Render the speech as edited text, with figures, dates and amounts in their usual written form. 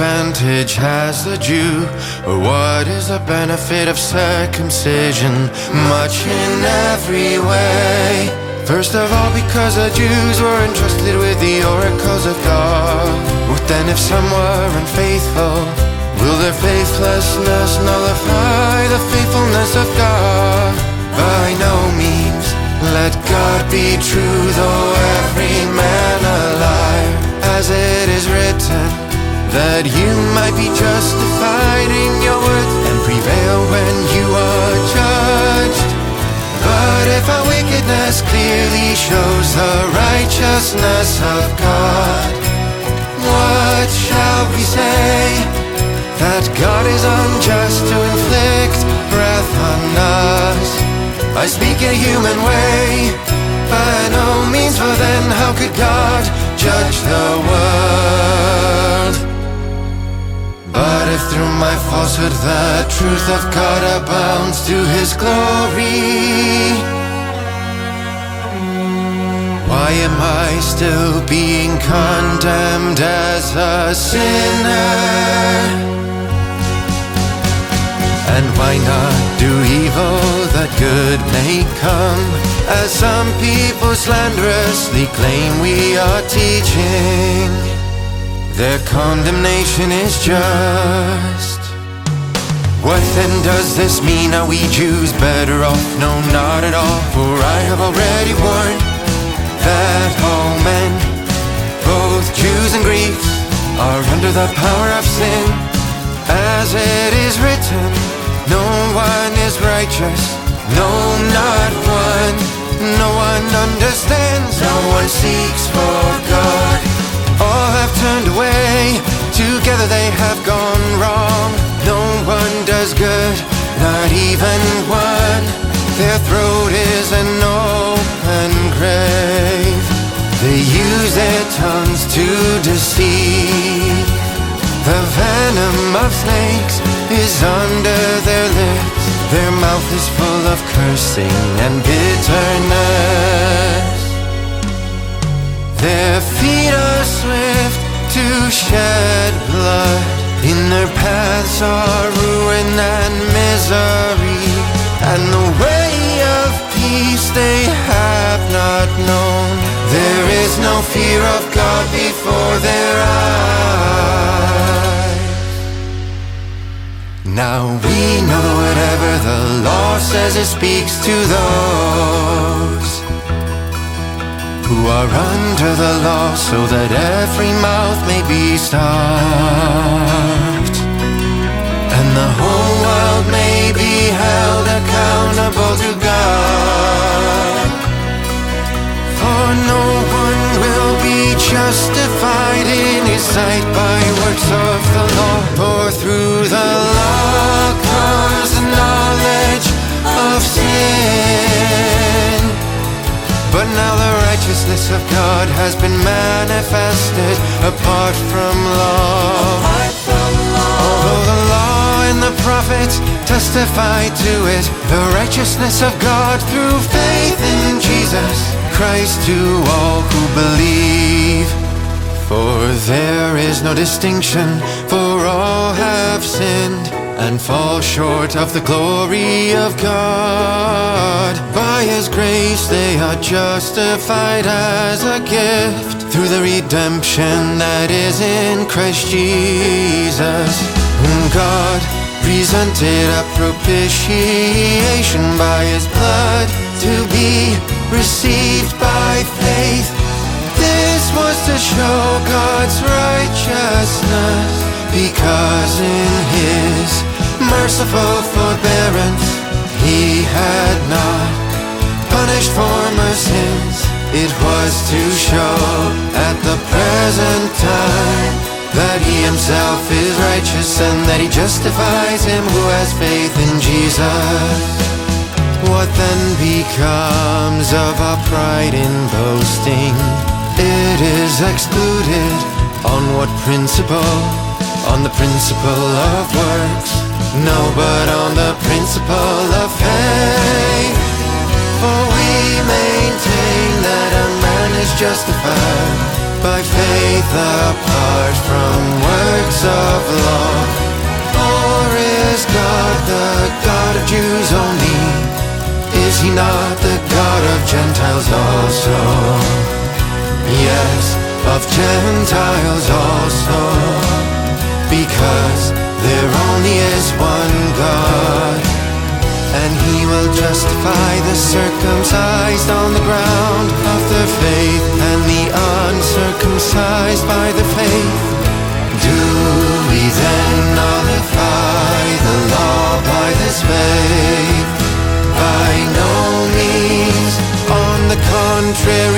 advantage has the Jew? Or what is the benefit of circumcision? Much in every way. First of all, because the Jews were entrusted with the oracles of God. What then if some were unfaithful? Will their faithlessness nullify the faithfulness of God? By no means. Let God be true, though every man a liar. As it is written, that you might be justified in your worth and prevail when you are judged. But if our wickedness clearly shows the righteousness of God, what shall we say? That God is unjust to inflict wrath on us. I speak in a human way, by no means, for then how could God judge the world? But if through my falsehood the truth of God abounds to His glory, why am I still being condemned as a sinner? And why not do evil that good may come, as some people slanderously claim we are teaching? Their condemnation is just. What then does this mean? Are we Jews better off? No, not at all. For I have already warned that all men, both Jews and Greeks, are under the power of sin. As it is written, no one is righteous, no, not one. No one understands, no one seeks for God. All have turned away, together they have gone wrong. No one does good, not even one. Their throat is an open grave. They use their tongues to deceive. The venom of snakes is under their lips. Their mouth is full of cursing and bitterness. Their feet are swift to shed blood. In their paths are ruin and misery, and the way of peace they have not known. There is no fear of God before their eyes. Now we know that whatever the law says, it speaks to those who are under the law, so that every mouth may be stopped, and the whole world may be held accountable to God. For no one will be justified in His sight by works of the law, for through the law comes the knowledge of sin. But now the righteousness of God has been manifested apart from law. Although the law and the prophets testify to it, the righteousness of God through faith in Jesus Christ to all who believe. For there is no distinction, for all have sinned and fall short of the glory of God. By His grace they are justified as a gift through the redemption that is in Christ Jesus, whom God presented a propitiation by His blood to be received by faith. This was to show God's righteousness, because in His merciful forbearance He had not punished former sins. It was to show at the present time that He Himself is righteous, and that He justifies him who has faith in Jesus. What then becomes of our pride in boasting? It is excluded. On what principle? On the principle of works? No, but on the principle of faith. For we maintain that a man is justified by faith apart from works of law? Or is God the God of Jews only? Is he not the God of Gentiles also? Yes, of Gentiles also, because there only is one God, and he will justify the circumcised on the ground of their faith, and the uncircumcised by the faith. Do we then nullify the law by this faith? By no means. On the contrary,